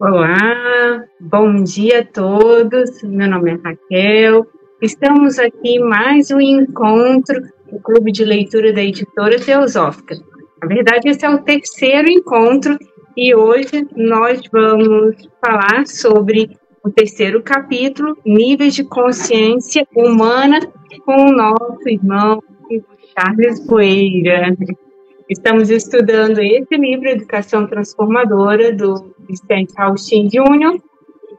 Olá, bom dia a todos. Meu nome é Raquel. Estamos aqui em mais um encontro do Clube de Leitura da Editora Teosófica. Na verdade, esse é o terceiro encontro e hoje nós vamos falar sobre o terceiro capítulo, Níveis de Consciência Humana, com o nosso irmão Charles Boeira. Estamos estudando esse livro, Educação Transformadora, do Vicente Rauchin Jr.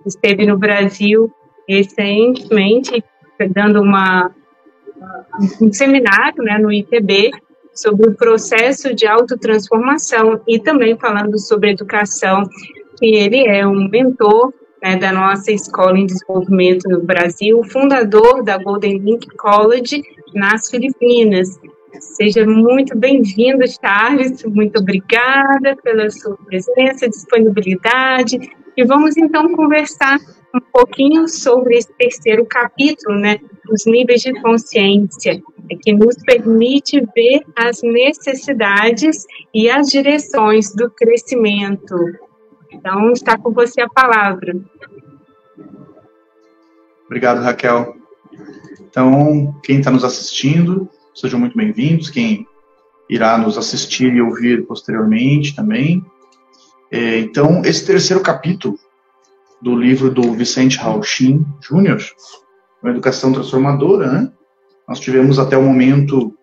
Esteve no Brasil recentemente, dando um seminário, né, no ITB, sobre o processo de autotransformação e também falando sobre educação, que ele é um mentor, né, da nossa Escola em Desenvolvimento no Brasil, fundador da Golden Link College nas Filipinas. Seja muito bem-vindo, Charles, muito obrigada pela sua presença, disponibilidade, e vamos então conversar um pouquinho sobre esse terceiro capítulo, né, os níveis de consciência, que nos permite ver as necessidades e as direções do crescimento. Então, está com você a palavra. Obrigado, Raquel. Então, quem está nos assistindo, sejam muito bem-vindos. Quem irá nos assistir e ouvir posteriormente também. Então, esse terceiro capítulo do livro do Vicente Rauchin Jr., Uma Educação Transformadora, né? Nós tivemos até o momento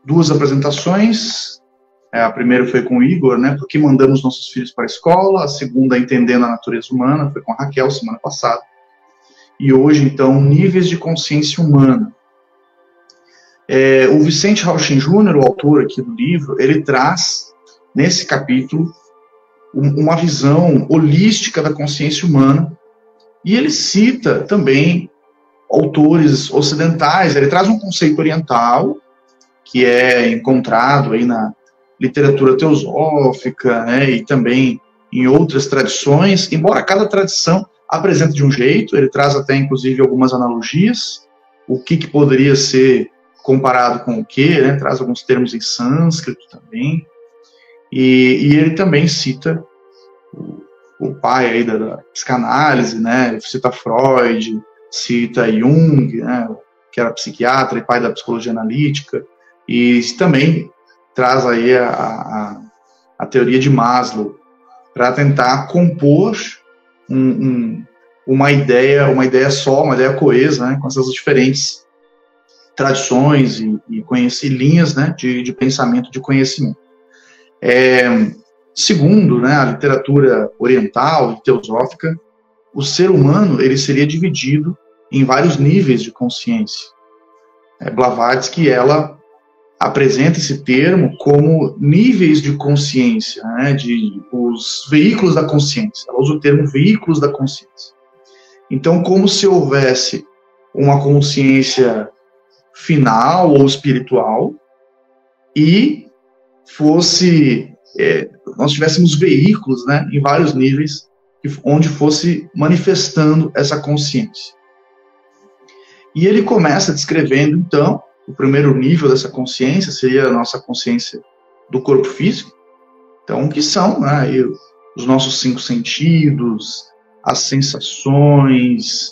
2 apresentações. A primeira foi com o Igor, né? Por que mandamos nossos filhos para a escola? A segunda, Entendendo a Natureza Humana, foi com a Raquel, semana passada. E hoje, então, Níveis de Consciência Humana. O Vicente Rauchin Jr., o autor aqui do livro, ele traz, nesse capítulo, uma visão holística da consciência humana, e ele cita também autores ocidentais. Ele traz um conceito oriental, que é encontrado aí na literatura teosófica, né, e também em outras tradições, embora cada tradição apresente de um jeito. Ele traz até, inclusive, algumas analogias, o que poderia ser comparado com o quê, né? Traz alguns termos em sânscrito também, e ele também cita o pai aí da psicanálise, né? Cita Freud, cita Jung, né? Que era psiquiatra e pai da psicologia analítica, e também traz aí a teoria de Maslow, para tentar compor uma ideia só, uma ideia coesa, né? Com essas diferentes tradições e linhas, né, de pensamento, de conhecimento. Segundo, né, a literatura oriental e teosófica, o ser humano ele seria dividido em vários níveis de consciência. Blavatsky, ela apresenta esse termo como níveis de consciência, né, os veículos da consciência. Ela usa o termo veículos da consciência. Então, como se houvesse uma consciência final ou espiritual, e nós tivéssemos veículos, né, em vários níveis, onde fosse manifestando essa consciência. E ele começa descrevendo, então, o primeiro nível dessa consciência seria a nossa consciência do corpo físico, então, que são, né, os nossos 5 sentidos, as sensações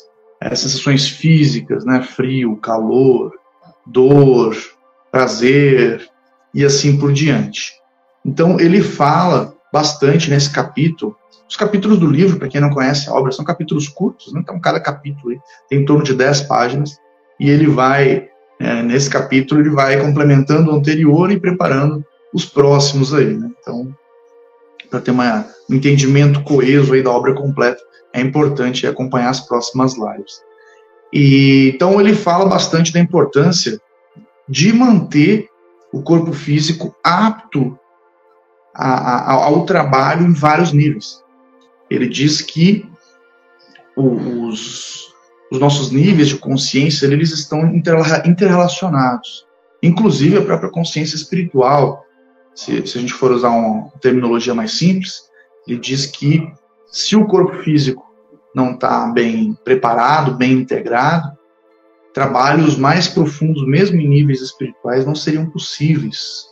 físicas, né, frio, calor, dor, prazer, e assim por diante. Então, ele fala bastante nesse capítulo. Os capítulos do livro, para quem não conhece a obra, são capítulos curtos, né? Então cada capítulo tem em torno de 10 páginas, e ele vai, nesse capítulo, ele vai complementando o anterior e preparando os próximos aí, né? Então, para ter um entendimento coeso aí da obra completa, é importante acompanhar as próximas lives. Então ele fala bastante da importância de manter o corpo físico apto ao trabalho em vários níveis. Ele diz que os nossos níveis de consciência, eles estão interrelacionados, inclusive a própria consciência espiritual. Se a gente for usar uma terminologia mais simples, ele diz que se o corpo físico não está bem preparado, bem integrado, trabalhos mais profundos, mesmo em níveis espirituais, não seriam possíveis,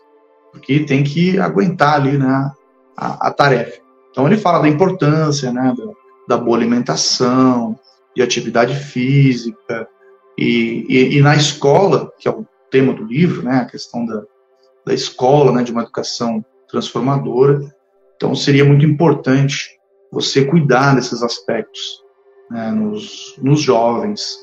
porque tem que aguentar ali, né, a tarefa. Então ele fala da importância, né, da boa alimentação, de atividade física, e na escola, que é o tema do livro, né, a questão da escola, né, de uma educação transformadora. Então, seria muito importante você cuidar desses aspectos, né, nos jovens.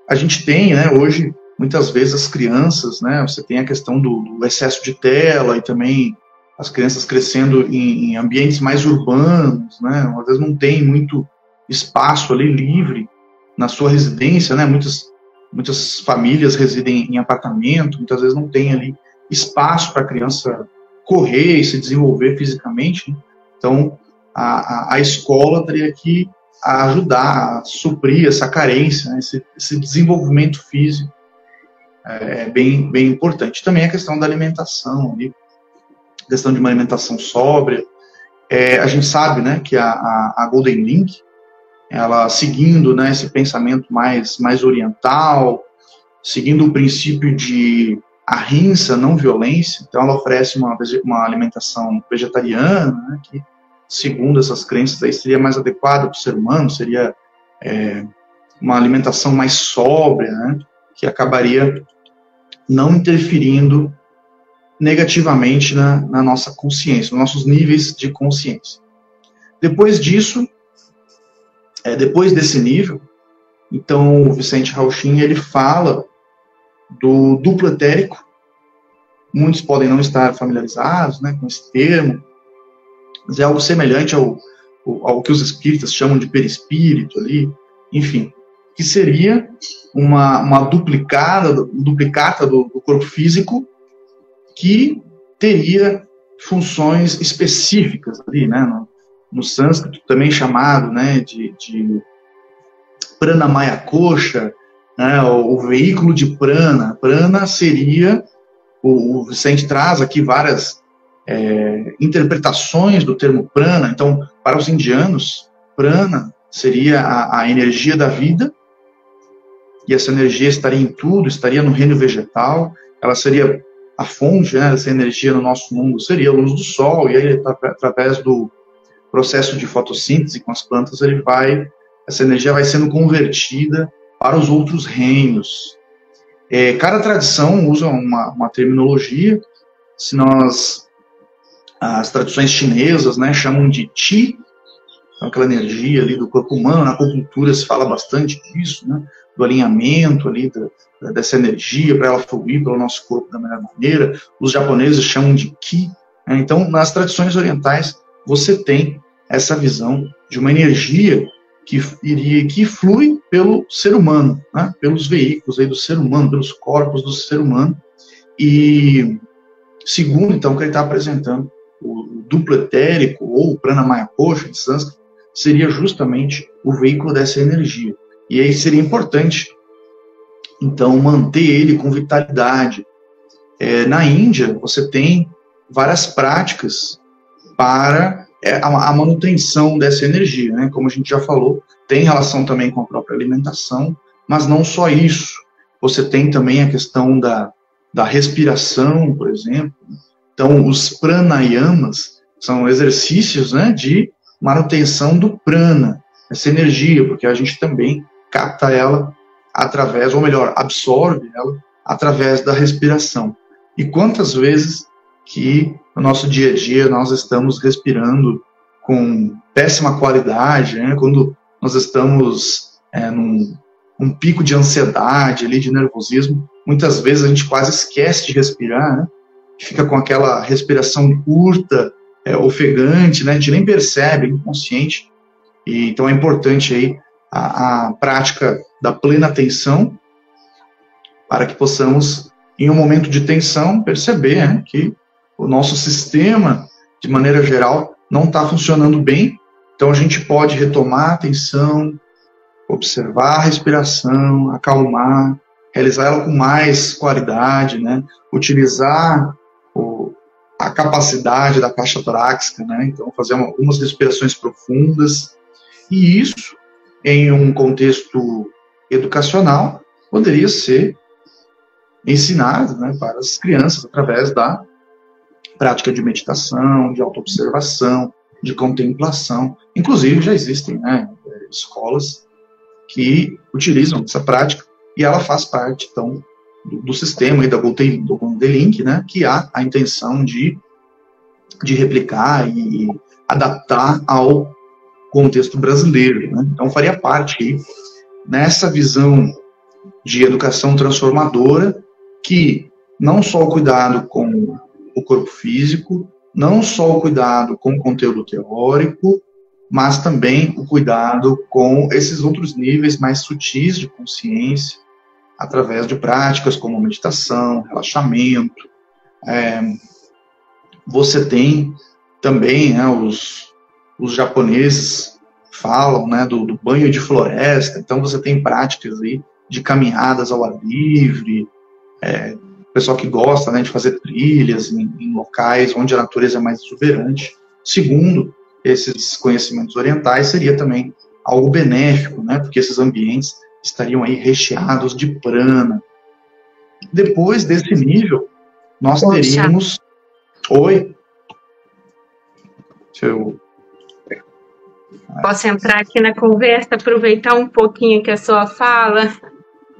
A gente tem, né, hoje, muitas vezes as crianças, né, você tem a questão do excesso de tela e também as crianças crescendo em ambientes mais urbanos, né, às vezes não tem muito espaço ali livre na sua residência, né, muitas famílias residem em apartamento, muitas vezes não tem ali espaço para a criança correr e se desenvolver fisicamente. Então, a escola teria que ajudar a suprir essa carência, né, esse desenvolvimento físico é bem importante. Também a questão da alimentação, ali, a questão de uma alimentação sóbria. A gente sabe, né, que a Golden Link, ela seguindo, né, esse pensamento mais oriental, seguindo o princípio de ahimsa, não violência, então ela oferece uma alimentação vegetariana, né, que, segundo essas crenças, aí seria mais adequada para o ser humano, seria uma alimentação mais sóbria, né, que acabaria não interferindo negativamente na nossa consciência, nos nossos níveis de consciência. Depois disso, depois desse nível, então o Vicente Rauchin, ele fala do duplo etérico. Muitos podem não estar familiarizados, né, com esse termo, mas é algo semelhante ao que os espíritas chamam de perispírito ali, enfim, que seria uma duplicata do corpo físico que teria funções específicas ali, né, no sânscrito também chamado, né, de Pranamaya Kosha, né, o veículo de prana. Prana seria, o Vicente traz aqui várias interpretações do termo prana. Então, para os indianos, prana seria a energia da vida, e essa energia estaria em tudo, estaria no reino vegetal, ela seria a fonte, né, dessa energia no nosso mundo, seria a luz do sol, e aí, através do processo de fotossíntese com as plantas, essa energia vai sendo convertida para os outros reinos. Cada tradição usa uma terminologia. As tradições chinesas, né, chamam de Qi, então aquela energia ali do corpo humano. Na acupuntura se fala bastante disso, né, do alinhamento ali dessa energia para ela fluir pelo nosso corpo da melhor maneira. Os japoneses chamam de Qi. Né? Então, nas tradições orientais, você tem essa visão de uma energia que flui pelo ser humano, né? Pelos veículos aí do ser humano, pelos corpos do ser humano. E segundo, então, que ele está apresentando, o duplo etérico, ou o Pranamaya Kosha, em sânscrito, seria justamente o veículo dessa energia. E aí seria importante, então, manter ele com vitalidade. Na Índia, você tem várias práticas para a manutenção dessa energia, né? Como a gente já falou, tem relação também com a própria alimentação, mas não só isso. Você tem também a questão da respiração, por exemplo. Então, os pranayamas são exercícios, né, de manutenção do prana, essa energia, porque a gente também capta ela através, ou melhor, absorve ela através da respiração. E quantas vezes que no nosso dia a dia nós estamos respirando com péssima qualidade, né? Quando nós estamos num pico de ansiedade, ali, de nervosismo, muitas vezes a gente quase esquece de respirar, né? Fica com aquela respiração curta, ofegante, né? A gente nem percebe, é inconsciente. E, então é importante aí a prática da plena atenção, para que possamos, em um momento de tensão, perceber, né, que o nosso sistema, de maneira geral, não está funcionando bem. Então a gente pode retomar a atenção, observar a respiração, acalmar, realizar ela com mais qualidade, né? Utilizar a capacidade da caixa torácica, né? Então fazer algumas respirações profundas. E isso, em um contexto educacional, poderia ser ensinado, né, para as crianças através da prática de meditação, de autoobservação. de contemplação. Inclusive, já existem, né, escolas que utilizam essa prática, e ela faz parte, então, do sistema aí do Golden-Link, né, que há a intenção de replicar e adaptar ao contexto brasileiro, né? Então, faria parte aí, nessa visão de educação transformadora, que não só o cuidado com o corpo físico, não só o cuidado com o conteúdo teórico, mas também o cuidado com esses outros níveis mais sutis de consciência, através de práticas como meditação, relaxamento. Você tem também, né, os japoneses falam, né, do banho de floresta, então você tem práticas aí de caminhadas ao ar livre, pessoal que gosta, né, de fazer trilhas em locais onde a natureza é mais exuberante. Segundo esses conhecimentos orientais, seria também algo benéfico, né, porque esses ambientes estariam aí recheados de prana. Depois desse nível, nós teríamos... Oi? Posso entrar aqui na conversa, aproveitar um pouquinho que a sua fala?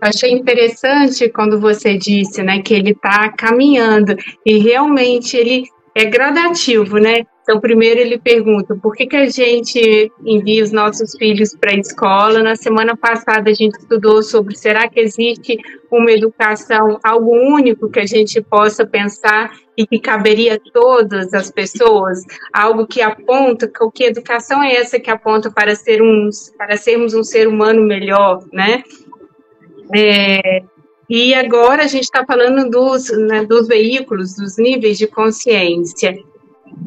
Achei interessante quando você disse, né, que ele está caminhando, e realmente ele é gradativo, né? Então, primeiro ele pergunta, por que a gente envia os nossos filhos para a escola? Na semana passada a gente estudou sobre, será que existe uma educação, algo único que a gente possa pensar e que caberia a todas as pessoas? Algo que aponta, que educação é essa que aponta para sermos um ser humano melhor, né? E agora a gente está falando dos veículos, dos níveis de consciência.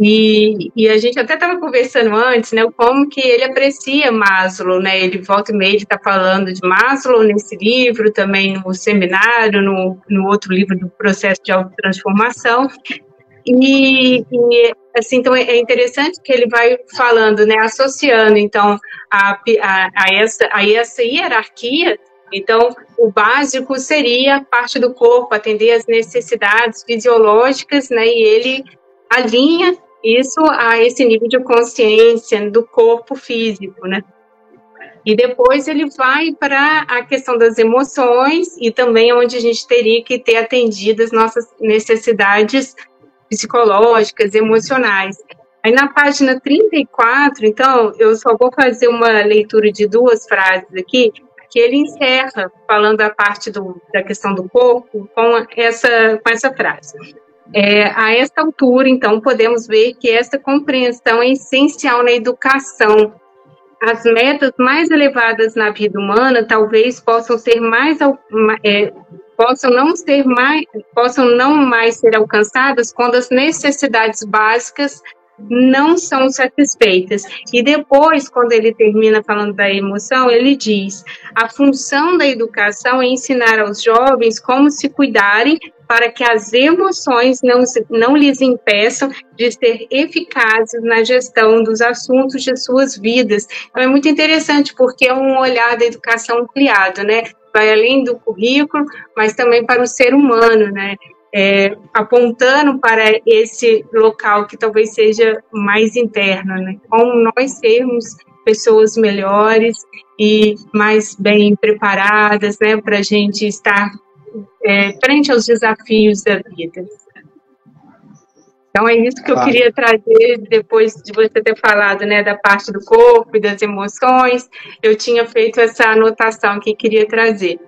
E a gente até estava conversando antes, né, como que ele aprecia Maslow, né, ele volta e meia está falando de Maslow nesse livro, também no seminário, no outro livro do processo de autotransformação, e assim, então é interessante que ele vai falando, né, associando, então, a essa hierarquia. Então, o básico seria a parte do corpo, atender às necessidades fisiológicas, né, e ele alinha isso a esse nível de consciência do corpo físico, né? E depois ele vai para a questão das emoções e também onde a gente teria que ter atendido as nossas necessidades psicológicas, emocionais. Aí na página 34, então, eu só vou fazer uma leitura de 2 frases aqui, que ele encerra falando a parte da questão do corpo com essa frase. A esta altura, então, podemos ver que esta compreensão é essencial na educação. As metas mais elevadas na vida humana talvez possam não mais ser alcançadas quando as necessidades básicas não são satisfeitas. E depois, quando ele termina falando da emoção, ele diz: a função da educação é ensinar aos jovens como se cuidarem para que as emoções não lhes impeçam de ser eficazes na gestão dos assuntos de suas vidas. Então, é muito interessante, porque é um olhar da educação ampliado, né? Vai além do currículo, mas também para o ser humano, né? Apontando para esse local que talvez seja mais interno, né? Como nós sermos pessoas melhores e mais bem preparadas, né? Para a gente estar frente aos desafios da vida. Então, é isso que eu queria trazer, depois de você ter falado, né, da parte do corpo e das emoções, eu tinha feito essa anotação que queria trazer.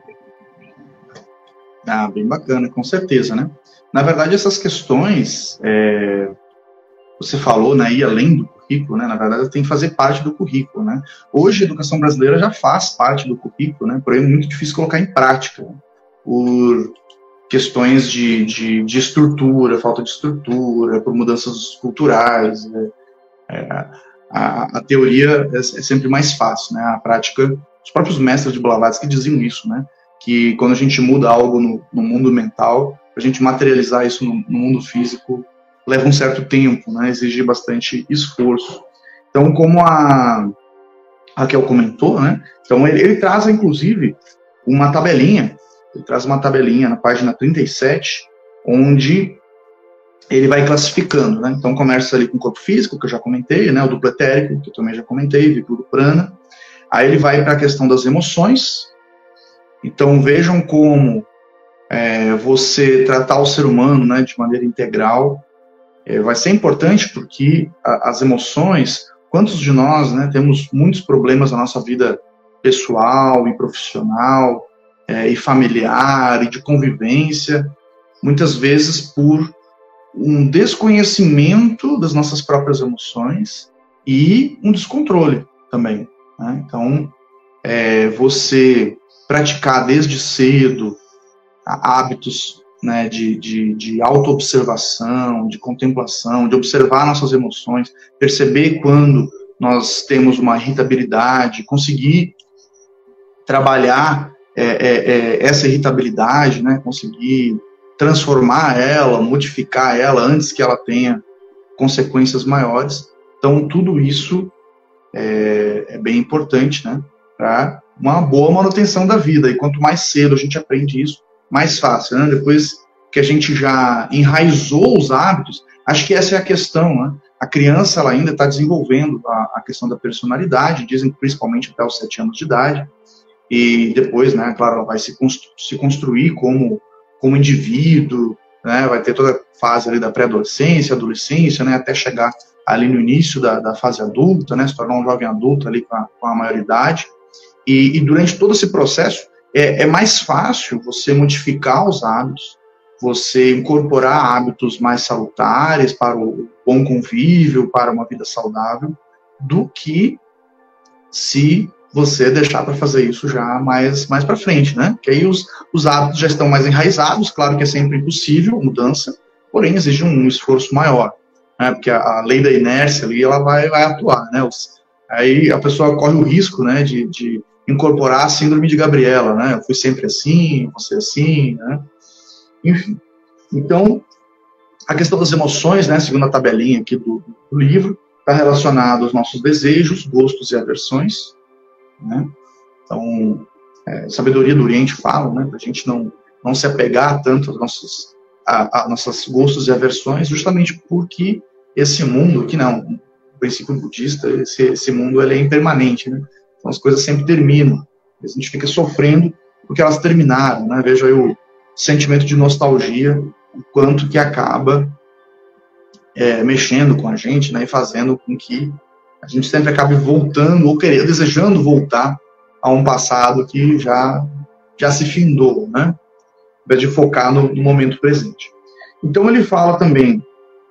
Bem bacana, com certeza, né? Na verdade, essas questões, você falou, né, ir além do currículo, né? Na verdade, tem que fazer parte do currículo, né? Hoje, a educação brasileira já faz parte do currículo, né? Porém, é muito difícil colocar em prática, por questões de estrutura, falta de estrutura, por mudanças culturais. Né? A teoria é sempre mais fácil, né? A prática, os próprios mestres de Blavatsky diziam isso, né? Que quando a gente muda algo no mundo mental, a gente materializar isso no mundo físico leva um certo tempo, né? Exige bastante esforço. Então, como a Raquel comentou, né? Então ele traz, inclusive, uma tabelinha. Ele traz uma tabelinha na página 37, onde ele vai classificando, né? Então começa ali com o corpo físico, que eu já comentei, né? O duplo etérico, que eu também já comentei, Vikrura Prana. Aí ele vai para a questão das emoções. Então vejam como você tratar o ser humano, né, de maneira integral vai ser importante, porque as emoções, quantos de nós, né, temos muitos problemas na nossa vida pessoal e profissional, e familiar, e de convivência, muitas vezes por um desconhecimento das nossas próprias emoções e um descontrole também, né? Então, você praticar desde cedo hábitos, né, de autoobservação, de contemplação, de observar nossas emoções, perceber quando nós temos uma irritabilidade, conseguir trabalhar essa irritabilidade, né, conseguir transformar ela, modificar ela antes que ela tenha consequências maiores. Então, tudo isso é bem importante, né, para uma boa manutenção da vida. E quanto mais cedo a gente aprende isso, mais fácil, né? Depois que a gente já enraizou os hábitos, acho que essa é a questão, né? A criança, ela ainda está desenvolvendo a questão da personalidade, dizem que principalmente até os 7 anos de idade, e depois, né, claro, ela vai se construir como indivíduo, né, vai ter toda a fase ali da pré-adolescência, adolescência, né, até chegar ali no início da fase adulta, né, se tornar um jovem adulto ali com a maioridade, e durante todo esse processo, é mais fácil você modificar os hábitos, você incorporar hábitos mais salutares para o bom convívio, para uma vida saudável, do que se você deixar para fazer isso já mais para frente, né? Que aí os hábitos já estão mais enraizados, claro que é sempre impossível mudança, porém exige um esforço maior, né? Porque a lei da inércia ali, ela vai atuar, né? Aí a pessoa corre o risco, né, de incorporar a síndrome de Gabriela, né? Eu fui sempre assim, você assim, né? Enfim. Então, a questão das emoções, né, segundo a tabelinha aqui do livro, está relacionado aos nossos desejos, gostos e aversões, né? Então, sabedoria do Oriente fala, né, para a gente não se apegar tanto aos nossos gostos e aversões, justamente porque esse mundo, que não, o princípio budista, esse mundo ele é impermanente, né? Então as coisas sempre terminam, a gente fica sofrendo porque elas terminaram, né? Veja aí o sentimento de nostalgia, o quanto que acaba mexendo com a gente, né, e fazendo com que a gente sempre acabe voltando ou desejando voltar a um passado que já se findou, né, ao invés de focar no momento presente. Então ele fala também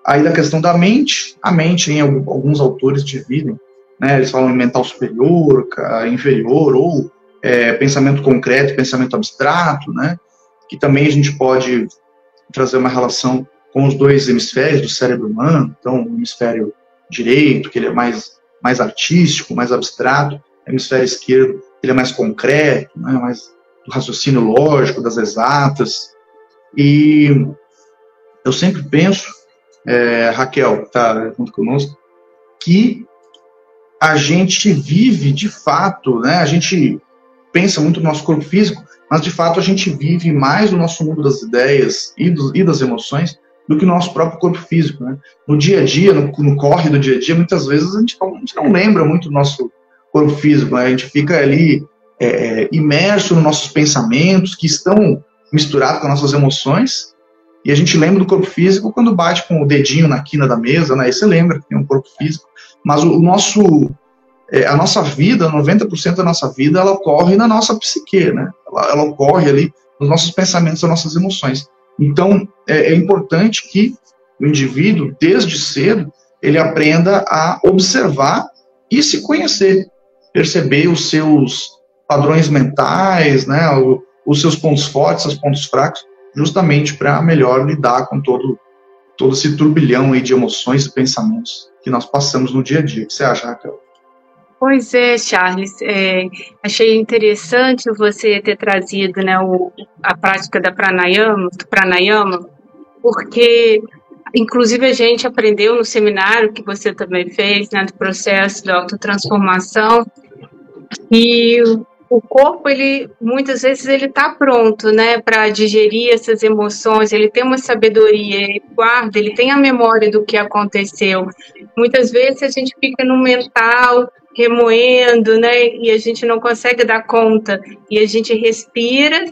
aí da questão da mente. A mente, em alguns autores dividem, né, eles falam em mental superior, inferior, ou pensamento concreto, pensamento abstrato, né, que também a gente pode trazer uma relação com os dois hemisférios do cérebro humano. Então, o hemisfério direito, que ele é mais artístico, mais abstrato, o hemisfério esquerdo, ele é mais concreto, né, mais do raciocínio lógico, das exatas. E eu sempre penso, Raquel, que está junto conosco, que a gente vive, de fato, né, a gente pensa muito no nosso corpo físico, mas, de fato, a gente vive mais no nosso mundo das ideias e das emoções do que no nosso próprio corpo físico, né? No dia a dia, no corre do dia a dia, muitas vezes a gente não lembra muito do nosso corpo físico, né? A gente fica ali imerso nos nossos pensamentos, que estão misturados com as nossas emoções, e a gente lembra do corpo físico quando bate com o dedinho na quina da mesa, né? Aí você lembra que tem um corpo físico, mas a nossa vida, 90% da nossa vida, ela ocorre na nossa psique, né? Ela ocorre ali nos nossos pensamentos, nas nossas emoções. Então, é importante que o indivíduo, desde cedo, ele aprenda a observar e se conhecer, perceber os seus padrões mentais, né? Os seus pontos fortes, seus pontos fracos, justamente para melhor lidar com todo esse turbilhão aí de emoções e pensamentos que nós passamos no dia a dia. O que você acha, Raquel? Pois é, Charles, achei interessante você ter trazido, né, a prática do pranayama, porque, inclusive, a gente aprendeu no seminário que você também fez, né, do processo de autotransformação, e o corpo, ele muitas vezes ele está pronto, né, para digerir essas emoções, ele tem uma sabedoria, ele guarda, ele tem a memória do que aconteceu. Muitas vezes a gente fica no mental, remoendo, né, e a gente não consegue dar conta, e a gente respira,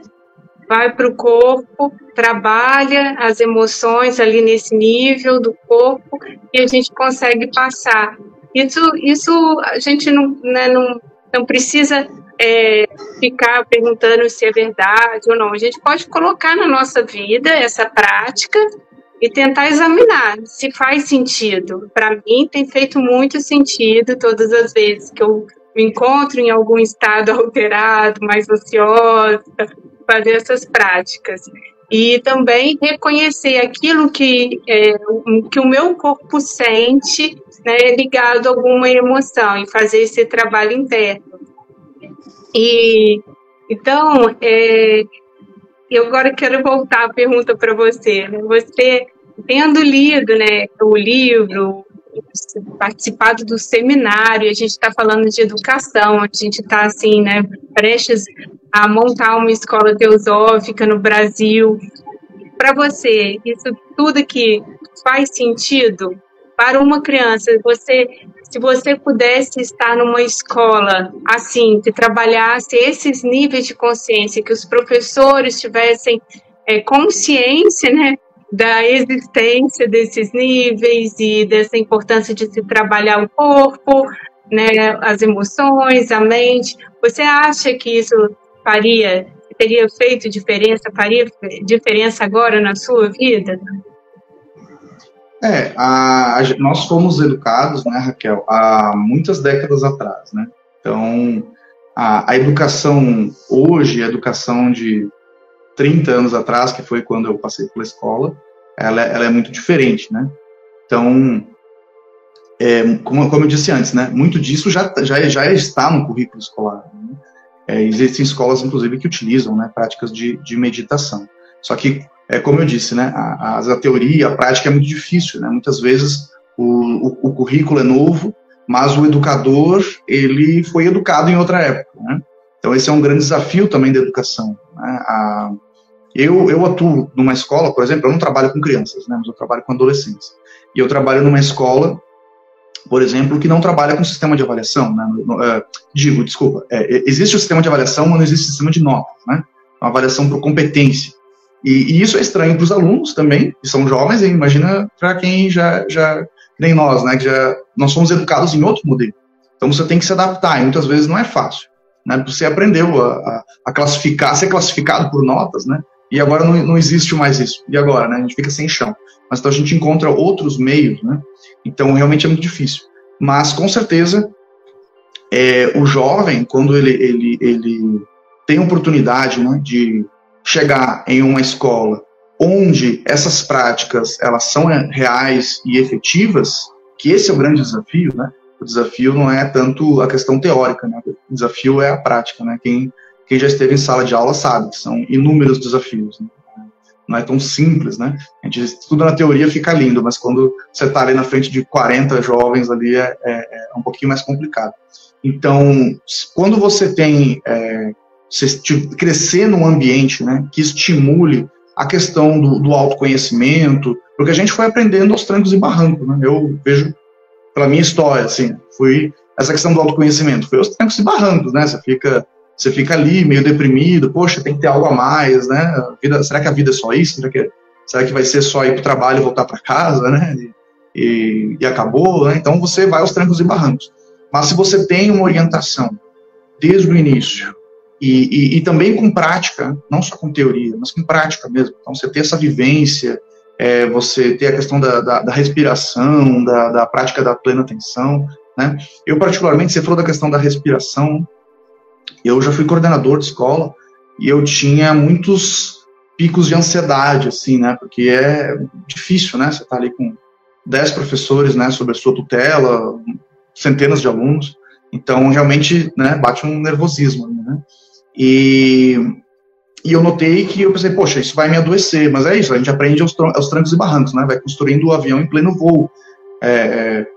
vai para o corpo, trabalha as emoções ali nesse nível do corpo, e a gente consegue passar. Isso a gente não precisa ficar perguntando se é verdade ou não. A gente pode colocar na nossa vida essa prática e tentar examinar se faz sentido. Para mim, tem feito muito sentido todas as vezes que eu me encontro em algum estado alterado, mais ansiosa, fazer essas práticas. E também reconhecer aquilo que o meu corpo sente, né, ligado a alguma emoção, e fazer esse trabalho interno. Então, eu agora quero voltar a pergunta para você. Né? Você, tendo lido, né, o livro, participado do seminário, a gente está falando de educação, a gente está assim, né, prestes a montar uma escola teosófica no Brasil. Para você, isso tudo aqui faz sentido? Para uma criança, se você pudesse estar numa escola assim, que trabalhasse esses níveis de consciência, que os professores tivessem consciência, né, da existência desses níveis e dessa importância de se trabalhar o corpo, né, as emoções, a mente, você acha que isso teria feito diferença, faria diferença agora na sua vida? Nós fomos educados, né, Raquel, há muitas décadas atrás, né? Então, a educação hoje, a educação de 30 anos atrás, que foi quando eu passei pela escola, ela é muito diferente, né? Então, como eu disse antes, né, muito disso já está no currículo escolar. Né? Existem escolas, inclusive, que utilizam, né, práticas de meditação. Só que, como eu disse, né, a teoria, a prática é muito difícil, né? Muitas vezes o currículo é novo, mas o educador, ele foi educado em outra época, né? Então esse é um grande desafio também da educação, né? Eu atuo numa escola, por exemplo, eu não trabalho com crianças, né, mas eu trabalho com adolescentes. E eu trabalho numa escola, por exemplo, que não trabalha com sistema de avaliação, né? Existe o sistema de avaliação, mas não existe o sistema de notas, né? Uma avaliação por competência. E isso é estranho para os alunos também, que são jovens, e imagina para quem já nem nós, né, que nós somos educados em outro modelo. Então você tem que se adaptar, e muitas vezes não é fácil, né? Você aprendeu a classificar, ser classificado por notas, né? E agora não existe mais isso. E agora, né? A gente fica sem chão. Mas então a gente encontra outros meios, né? Então realmente é muito difícil. Mas com certeza o jovem, quando ele tem a oportunidade, né, de chegar em uma escola onde essas práticas elas são reais e efetivas, que esse é o grande desafio, né? O desafio não é tanto a questão teórica, né? O desafio é a prática, né? Quem já esteve em sala de aula sabe que são inúmeros desafios, né? Não é tão simples, né? A gente estuda na teoria, fica lindo, mas quando você está ali na frente de 40 jovens ali é um pouquinho mais complicado. Então, quando você tem crescer num ambiente, né, que estimule a questão do autoconhecimento, porque a gente foi aprendendo aos trancos e barrancos, né? Eu vejo pela minha história, assim, essa questão do autoconhecimento, foi aos trancos e barrancos, né? Você fica ali meio deprimido, poxa, tem que ter algo a mais, né? Será que a vida é só isso? Será que vai ser só ir para o trabalho e voltar para casa, né? E acabou, né? Então você vai aos trancos e barrancos. Mas se você tem uma orientação desde o início, e também com prática, não só com teoria, mas com prática mesmo. Então, você ter essa vivência, você ter a questão da respiração, da prática da plena atenção, né? Eu, particularmente, você falou da questão da respiração, eu já fui coordenador de escola, e eu tinha muitos picos de ansiedade, assim, né? Porque é difícil, né? Você tá ali com 10 professores, né, sob a sua tutela, centenas de alunos, então, realmente, né, bate um nervosismo, né? E eu notei que eu pensei, poxa, isso vai me adoecer, mas é isso, a gente aprende aos trancos e barrancos, né, vai construindo o avião em pleno voo,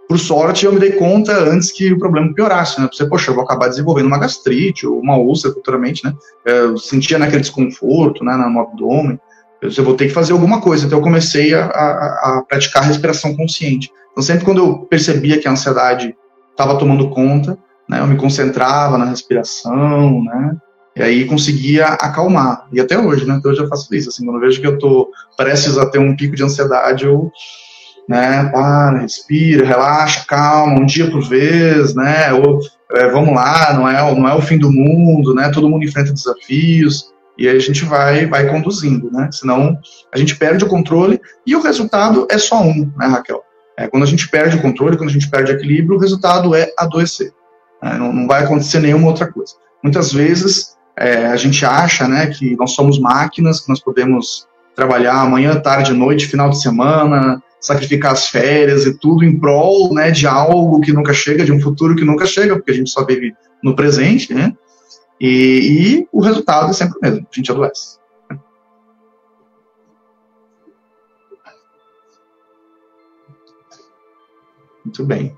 por sorte, eu me dei conta antes que o problema piorasse, né? Você, poxa, eu vou acabar desenvolvendo uma gastrite ou uma úlcera futuramente, né? Eu sentia naquele desconforto, né, no abdômen. Eu vou ter que fazer alguma coisa. Então, eu comecei a praticar respiração consciente. Então, sempre quando eu percebia que a ansiedade estava tomando conta, né, eu me concentrava na respiração, né? E aí conseguia acalmar. E até hoje, né? Até hoje eu faço isso. Assim, quando eu vejo que eu estou prestes a ter um pico de ansiedade, eu, né, para, respira, relaxa, calma, um dia por vez, né? Ou, vamos lá, não é o fim do mundo, né? Todo mundo enfrenta desafios. E aí a gente vai conduzindo, né? Senão a gente perde o controle e o resultado é só um, né, Raquel? Quando a gente perde o controle, quando a gente perde o equilíbrio, o resultado é adoecer. Não vai acontecer nenhuma outra coisa. Muitas vezes a gente acha, né, que nós somos máquinas, que nós podemos trabalhar manhã, tarde, noite, final de semana, sacrificar as férias e tudo em prol, né, de algo que nunca chega, de um futuro que nunca chega, porque a gente só vive no presente, né? E o resultado é sempre o mesmo, a gente adoece. Muito bem.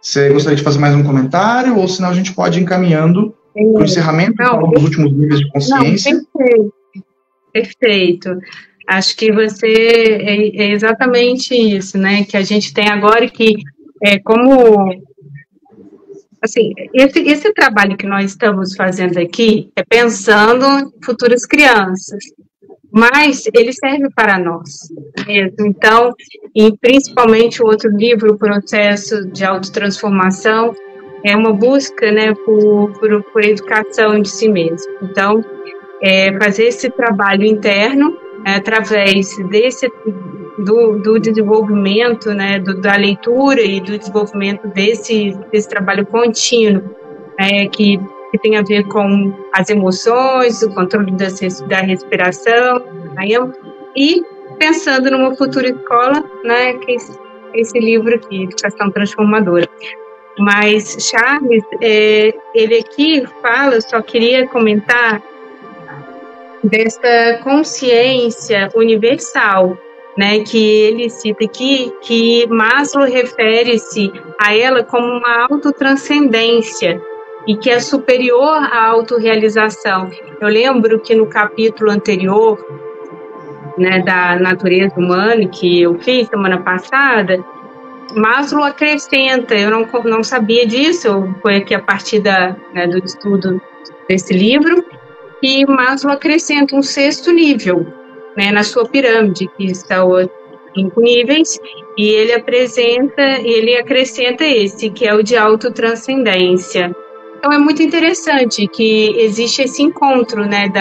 Você gostaria de fazer mais um comentário, ou senão a gente pode ir encaminhando para o encerramento, falando dos últimos níveis de consciência? Não, perfeito. Acho que você é exatamente isso, né, que a gente tem agora, que como... Assim, esse trabalho que nós estamos fazendo aqui é pensando em futuras crianças, mas ele serve para nós mesmo. Então, e principalmente o outro livro, o Processo de Autotransformação, é uma busca, né, por educação de si mesmo. Então, fazer esse trabalho interno através do desenvolvimento, né, da leitura e do desenvolvimento desse trabalho contínuo, que tem a ver com as emoções, o controle da respiração, né, e pensando numa futura escola, né, que é esse livro aqui, Educação Transformadora. Mas Charles, ele aqui fala, eu só queria comentar dessa consciência universal, né, que ele cita aqui, que Maslow refere-se a ela como uma autotranscendência e que é superior à autorrealização. Eu lembro que no capítulo anterior, né, da natureza humana, que eu fiz semana passada, Maslow acrescenta, eu não sabia disso, foi aqui a partir do estudo desse livro, e Maslow acrescenta um 6º nível, né, na sua pirâmide, que são 5 níveis, e ele acrescenta esse, que é o de autotranscendência. Então é muito interessante que existe esse encontro, né,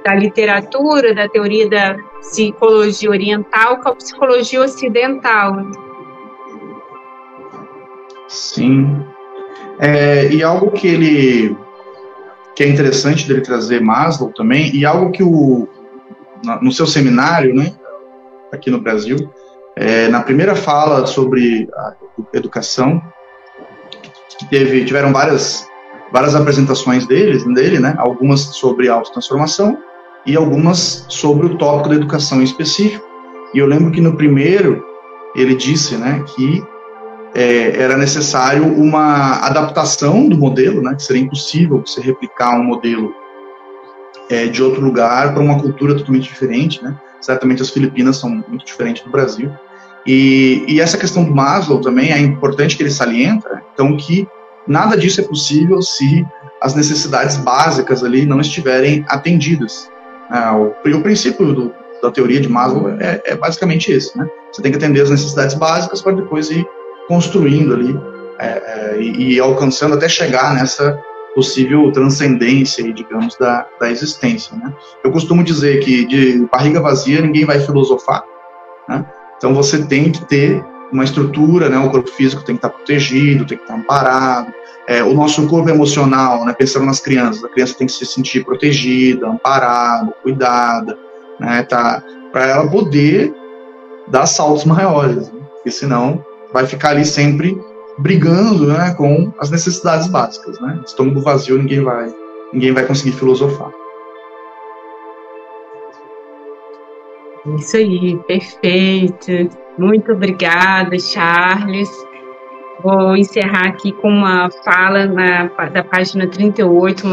da literatura, da teoria da psicologia oriental com a psicologia ocidental. Sim. E algo que é interessante dele trazer Maslow também, e algo que no seu seminário, né, aqui no Brasil, na primeira fala sobre a educação, tiveram várias apresentações dele, né, algumas sobre autotransformação e algumas sobre o tópico da educação em específico. E eu lembro que no primeiro ele disse, né, que era necessário uma adaptação do modelo, né, que seria impossível você replicar um modelo de outro lugar para uma cultura totalmente diferente, né? Certamente as Filipinas são muito diferentes do Brasil. E essa questão do Maslow também é importante que ele salienta, então, que nada disso é possível se as necessidades básicas ali não estiverem atendidas. O princípio da teoria de Maslow é basicamente esse, né? Você tem que atender as necessidades básicas para depois ir construindo ali e alcançando até chegar nessa possível transcendência, digamos, da existência, né? Eu costumo dizer que de barriga vazia ninguém vai filosofar, né? Então você tem que ter uma estrutura, né? O corpo físico tem que estar protegido, tem que estar amparado. O nosso corpo emocional, né? Pensando nas crianças, a criança tem que se sentir protegida, amparada, cuidada, né? Para ela poder dar saltos maiores, né? Porque senão vai ficar ali sempre brigando, né, com as necessidades básicas, né? Estômago vazio, ninguém vai conseguir filosofar. Isso aí, perfeito. Muito obrigada, Charles. Vou encerrar aqui com uma fala da página 38.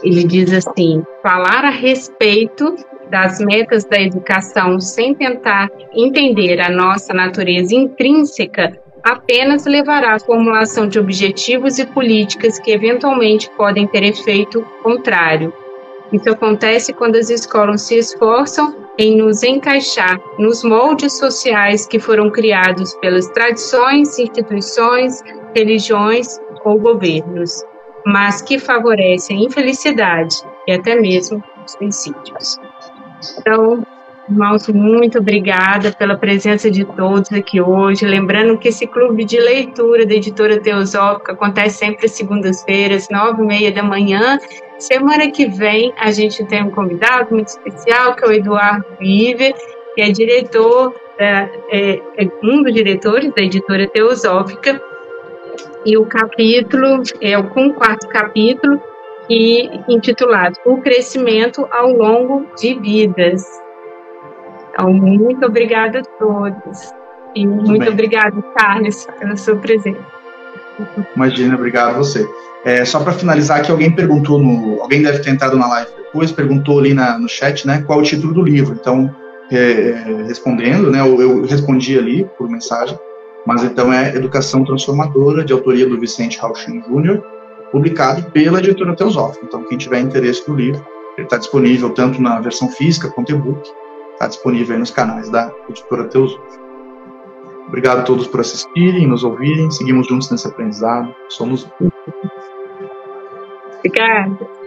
Ele diz assim: falar a respeito das metas da educação sem tentar entender a nossa natureza intrínseca apenas levará à formulação de objetivos e políticas que eventualmente podem ter efeito contrário. Isso acontece quando as escolas se esforçam em nos encaixar nos moldes sociais que foram criados pelas tradições, instituições, religiões ou governos, mas que favorecem a infelicidade e até mesmo suicídios. Então, irmãos, muito obrigada pela presença de todos aqui hoje. Lembrando que esse clube de leitura da Editora Teosófica acontece sempre às segundas-feiras, 9h30 da manhã. Semana que vem a gente tem um convidado muito especial, que é o Eduardo Iver, que é diretor, um dos diretores da Editora Teosófica, e o capítulo é o 4º capítulo, intitulado O Crescimento ao Longo de Vidas. Então, muito obrigada a todos. E muito obrigada, Carlos, pela sua presença. Imagina, obrigado a você. Só para finalizar aqui, alguém deve ter entrado na live depois, perguntou ali no chat, né, qual é o título do livro. Então, respondendo, né, eu respondi ali por mensagem, mas então é Educação Transformadora, de autoria do Vicente Rauchin Jr., publicado pela Editora Teosófica. Então, quem tiver interesse no livro, ele está disponível tanto na versão física quanto e-book, está disponível aí nos canais da Editora Teosófica. Obrigado a todos por assistirem, nos ouvirem, seguimos juntos nesse aprendizado, somos... Obrigada.